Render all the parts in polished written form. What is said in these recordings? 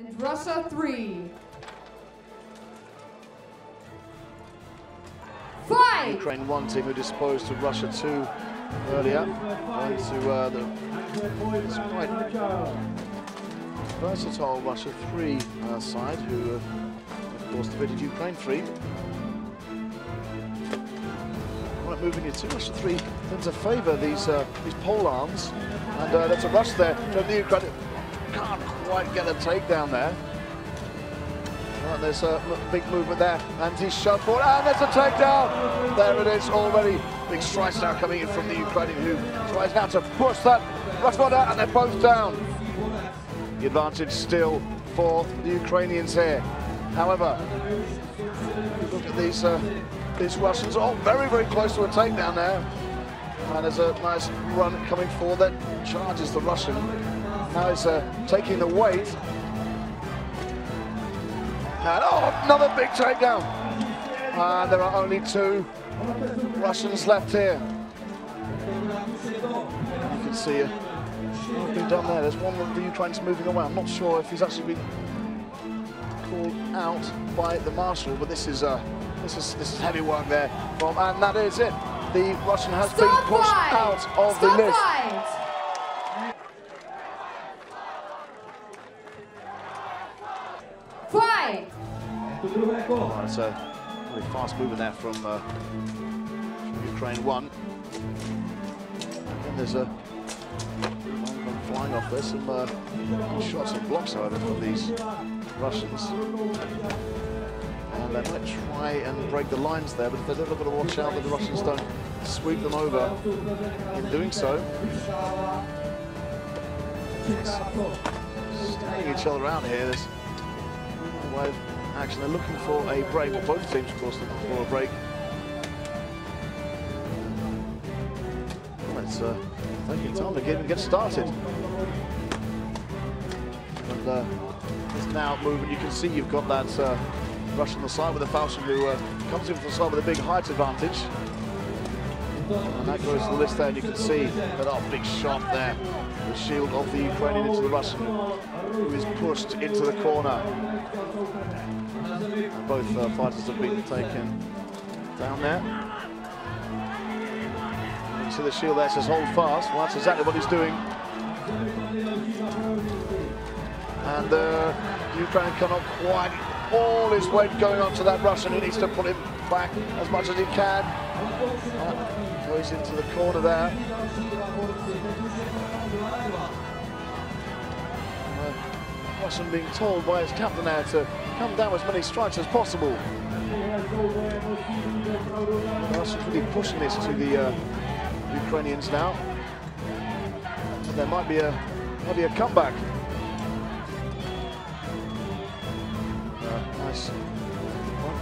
And Russia 3. Fight! Ukraine 1 team who disposed to Russia 2 earlier. Going to the quite versatile Russia 3 side, who of course defeated Ukraine 3. Right, moving into Russia 3 tends to favour these pole arms, and there's a rush there. So the Ukraine can't quite get a takedown there. Right, there's a big movement there, and he's shoved forward, and there's a takedown. There it is already. Big strikes now coming in from the Ukrainian, who tries now to push that rush one out, and they're both down. The advantage still for the Ukrainians here. However, look at these Russians, all very, very close to a takedown now. And there's a nice run coming forward that charges the Russian. Now he's taking the weight. And another big takedown. And there are only 2 Russians left here. You can see what's been done there. There's one of the Ukrainians moving away. I'm not sure if he's actually been called out by the marshal, but this is heavy work there. And that is it. The Russian has been pushed out of the list. Fight! Right, so really fast movement there from Ukraine 1. And there's a one flying off. There's some shots and blocks, however, from these Russians. And they might try and break the lines there, but if they're never going to watch out that the Russians don't sweep them over in doing so. Staying each other out here. There's no way of action. They're looking for a break. Well, both teams, of course, looking for a break. Well, it's taking time to get started. And there's now movement. You can see you've got that Russian on the side with a Falchion who comes in from the side with a big height advantage. And that goes to the list there, and you can see that big shot there. The shield of the Ukrainian into the Russian, who is pushed into the corner. And both fighters have been taken down there. You see the shield there says hold fast. Well, that's exactly what he's doing. And Ukraine cannot quite all his weight going onto that Russian. He needs to put him back as much as he can. Goes into the corner there. Russian being told by his captain there to come down with as many strikes as possible. The Russians really pushing this to the Ukrainians now. And there might be a comeback. Nice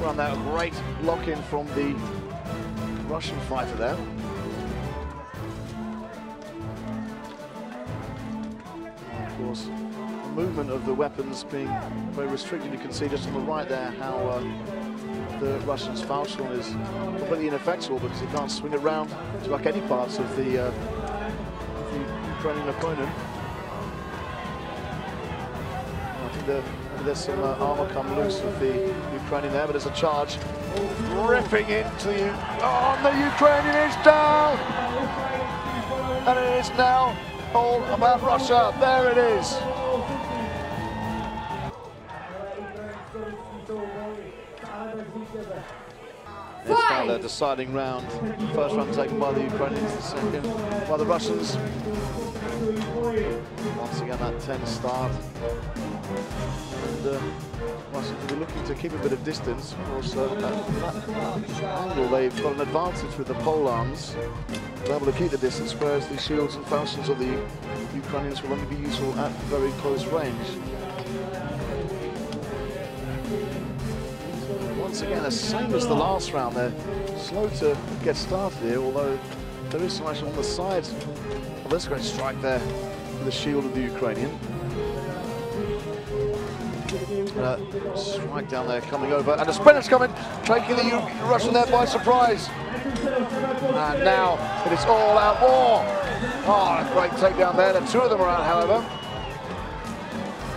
run there, a great lock-in from the Russian fighter there. And of course, the movement of the weapons being very restricted. You can see just on the right there how the Russian's Falchion is completely ineffectual because he can't swing it around to like any parts of the Ukrainian opponent. I think there's some armor come loose with the Ukrainian there, but there's a charge ripping into the Ukrainian is down, and it is now all about Russia. There it is. It's now the deciding round. First round taken by the Ukrainians, the second by the Russians. Once again, that tense start. And Russians will be looking to keep a bit of distance. Of course, that angle, they've got an advantage with the pole arms. They're able to keep the distance, whereas the shields and falchions of the Ukrainians will only be useful at very close range. Once again, the same as the last round, they're slow to get started here, although there is some action on the side. Well, there's a great strike there with the shield of the Ukrainian. Strike down there coming over, and the sprinter's coming, taking the Russian there by surprise. And now it is all out war. Oh, a great takedown there. The two of them are out, however.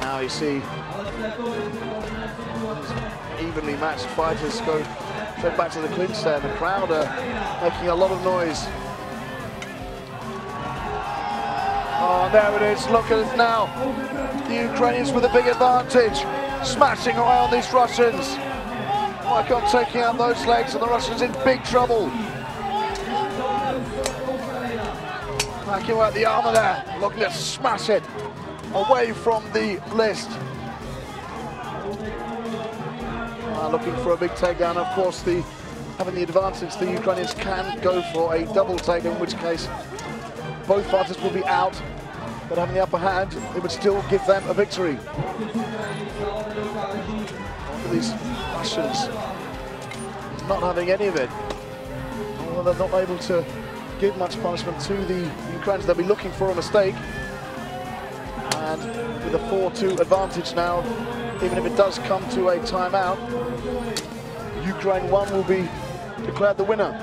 Now you see Evenly matched fighters go straight back to the clinch there. The crowd are making a lot of noise. Oh, there it is. Look at it now. The Ukrainians with a big advantage, smashing away on these Russians. Awakens taking out those legs, and the Russians in big trouble. Backing out the armor there, looking to smash it away from the list. Looking for a big takedown. Of course, having the advantage, the Ukrainians can go for a double takedown, in which case both fighters will be out, but having the upper hand, it would still give them a victory. Look at these Russians not having any of it. Although they're not able to give much punishment to the Ukrainians, they'll be looking for a mistake. And with a 4-2 advantage now, even if it does come to a timeout, Ukraine 1 will be declared the winner.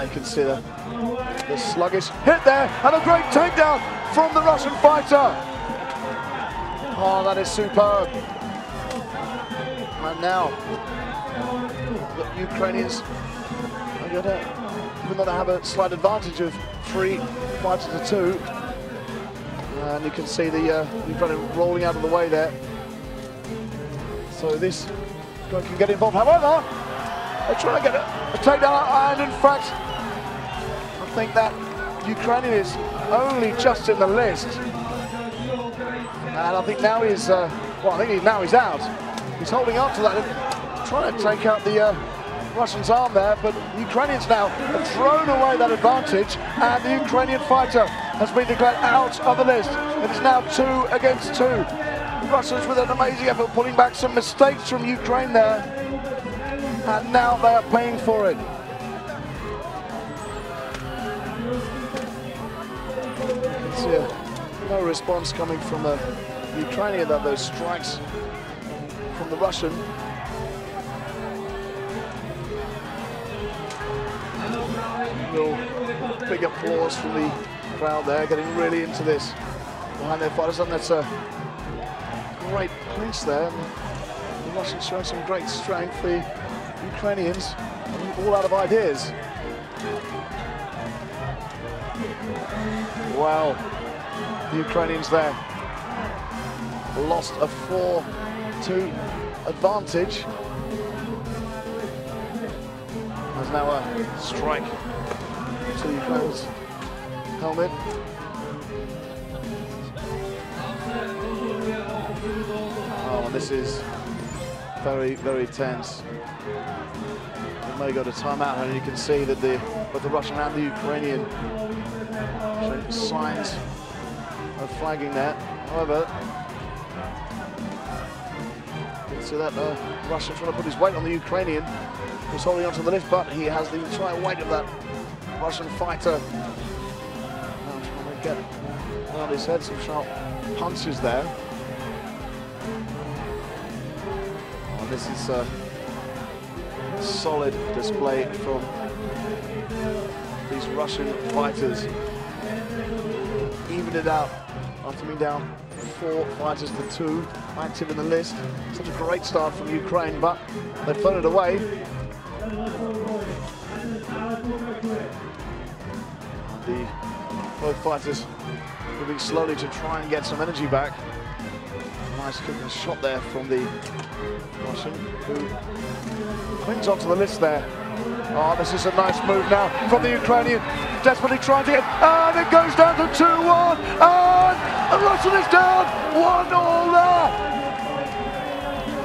You can see the sluggish hit there, and a great takedown from the Russian fighter. Oh, that is superb. And now the Ukrainians are gonna, even though they have a slight advantage of 3 fighters to 2, and you can see the Ukrainian rolling out of the way there. So this guy can get involved. However, they're trying to get a takedown, and in fact, I think that Ukrainian is only just in the list. And I think now he's, now he's out. He's holding on to that, trying to take out the Russian's arm there, but the Ukrainians now have thrown away that advantage, and the Ukrainian fighter has been declared out of the list. It is now 2 against 2. The Russians with an amazing effort, pulling back some mistakes from Ukraine there, and now they are paying for it. You can see no response coming from the Ukrainian, that those strikes from the Russian. Real big applause from the crowd there, getting really into this behind their fighters, and that's a great clinch there. The Russians showing some great strength. The Ukrainians all out of ideas. Wow, the Ukrainians there lost a 4-2 advantage. There's now a strike to the Ukraine's helmet. Oh, and this is very, very tense. It may go to timeout, and you can see that both the Russian and the Ukrainian showing signs of flagging there. However, you can see that Russian trying to put his weight on the Ukrainian, who's holding onto the lift, but he has the entire weight of that Russian fighter. Now trying to get around his head, some sharp punches there. Oh, this is a solid display from these Russian fighters. Evened it out after being down 4 fighters to 2, active in the list. Such a great start from Ukraine, but they've thrown it away. Both fighters moving slowly to try and get some energy back. Nice kicking shot there from the Russian, who clings onto the list there. Oh, this is a nice move now from the Ukrainian, desperately trying to get, and it goes down to 2-1, and the Russian is down, 1-1 there.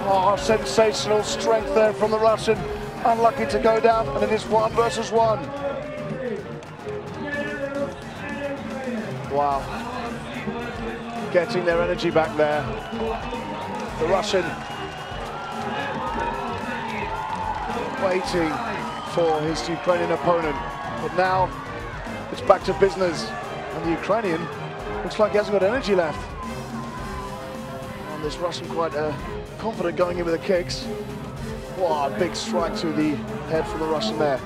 Oh, sensational strength there from the Russian, unlucky to go down, and it is 1 versus 1. Wow, getting their energy back there. The Russian waiting for his Ukrainian opponent, but now it's back to business, and the Ukrainian looks like he hasn't got energy left. And this Russian quite confident going in with the kicks. Wow, a big strike to the head from the Russian there.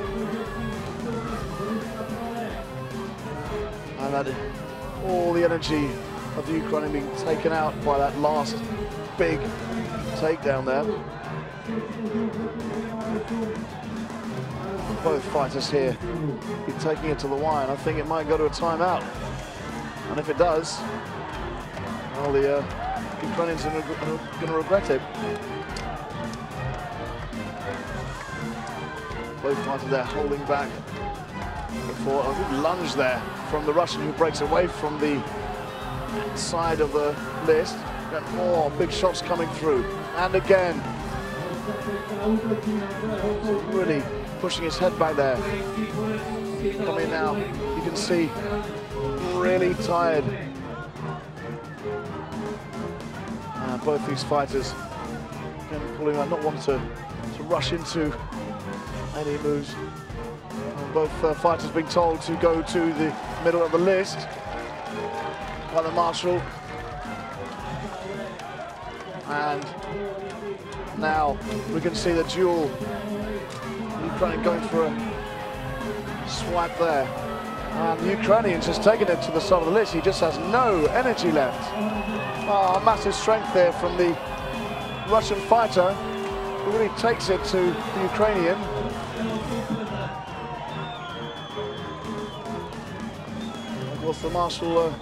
And that all the energy of the Ukrainian being taken out by that last big takedown there. Both fighters here be taking it to the wire, and I think it might go to a timeout. And if it does, well, the Ukrainians are going to regret it. Both fighters there holding back before a good lunge there from the Russian, who breaks away from the side of the list. Got more big shots coming through, and again, really pushing his head back there. Coming now, you can see, really tired. Both these fighters again pulling out, not wanting to rush into any moves. Both fighters being told to go to the middle of the list by the marshal. And now we can see the duel. Ukraine going for a swipe there. And the Ukrainian's just taking it to the side of the list. He just has no energy left. Oh, massive strength there from the Russian fighter, who really takes it to the Ukrainian. Of course, the marshal,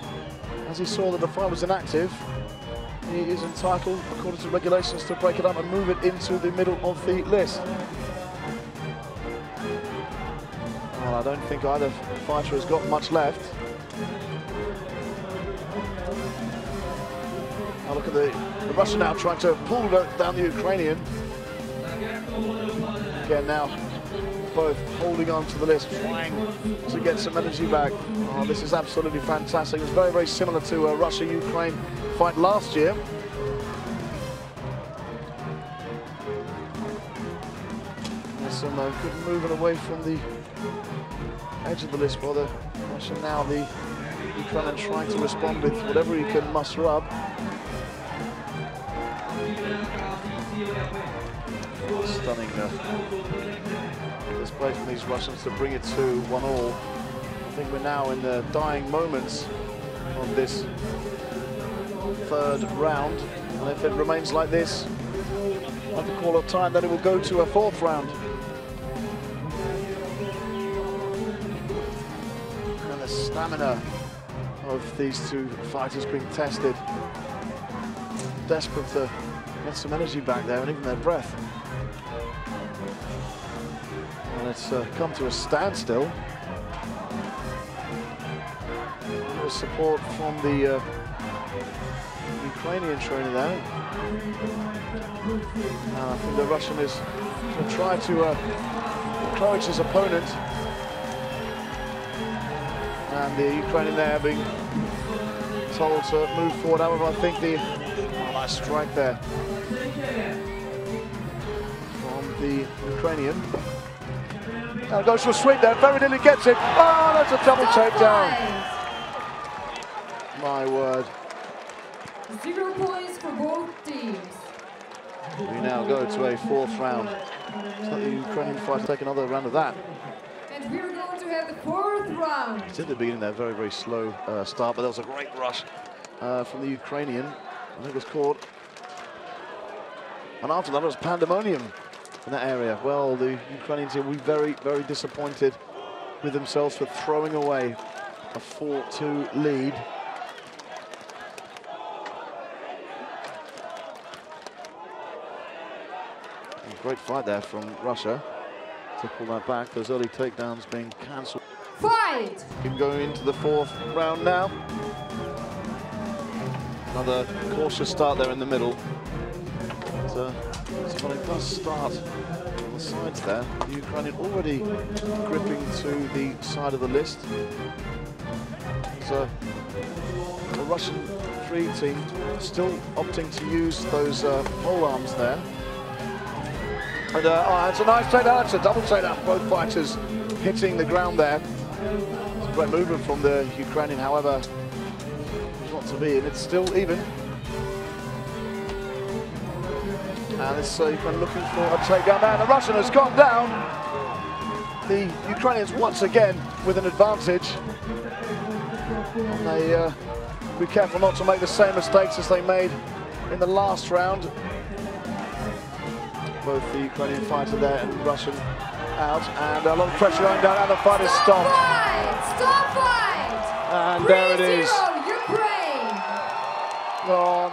as he saw that the fight was inactive, he is entitled, according to regulations, to break it up and move it into the middle of the list. Well, I don't think either fighter has got much left. Now look at the Russian now trying to pull down the Ukrainian. Again now, both holding on to the list, trying to get some energy back. Oh, this is absolutely fantastic. It's very, very similar to a Russia-Ukraine fight last year. There's some good movement away from the edge of the list for the Russian. Now the Ukrainian trying to respond with whatever he can muster up. Stunning display from these Russians to bring it to 1-1. I think we're now in the dying moments of this third round, and if it remains like this, I have to call a time that it will go to a fourth round. And the stamina of these two fighters being tested. Desperate to get some energy back there, and even their breath. And it's come to a standstill. There was support from the Ukrainian trainer there. I think the Russian is going to try to encourage his opponent. And the Ukrainian there being told to move forward. However, I think the nice strike there from the Ukrainian. Now goes for a sweep there, very nearly gets it. Oh, that's a double takedown. My word. 0 points for both teams. We now go to a fourth round. It's not the Ukrainian fighter take another round of that. And we're going to have the fourth round. It's at the beginning there, very, very slow start, but there was a great rush from the Ukrainian. I think it was caught. And after that, it was pandemonium in that area. Well, the Ukrainians here will be very, very disappointed with themselves for throwing away a 4-2 lead. Great fight there from Russia to pull that back. Those early takedowns being cancelled. Fight! We can go into the fourth round now. Another cautious start there in the middle. But it does start on the sides there. The Ukrainian already gripping to the side of the list. So the Russian free team still opting to use those pole arms there. And oh, it's a nice takedown, it's a double takedown. Both fighters hitting the ground there. It's a great movement from the Ukrainian, however, it's not to be, and it's still even. And this Ukrainian looking for a takedown there, and the Russian has gone down. The Ukrainians once again with an advantage. And they Be careful not to make the same mistakes as they made in the last round. Both the Ukrainian fighter there and Russian out, and a lot of pressure going down, and the fight is stopped. Stop fight! And there it is. Ukraine! Oh,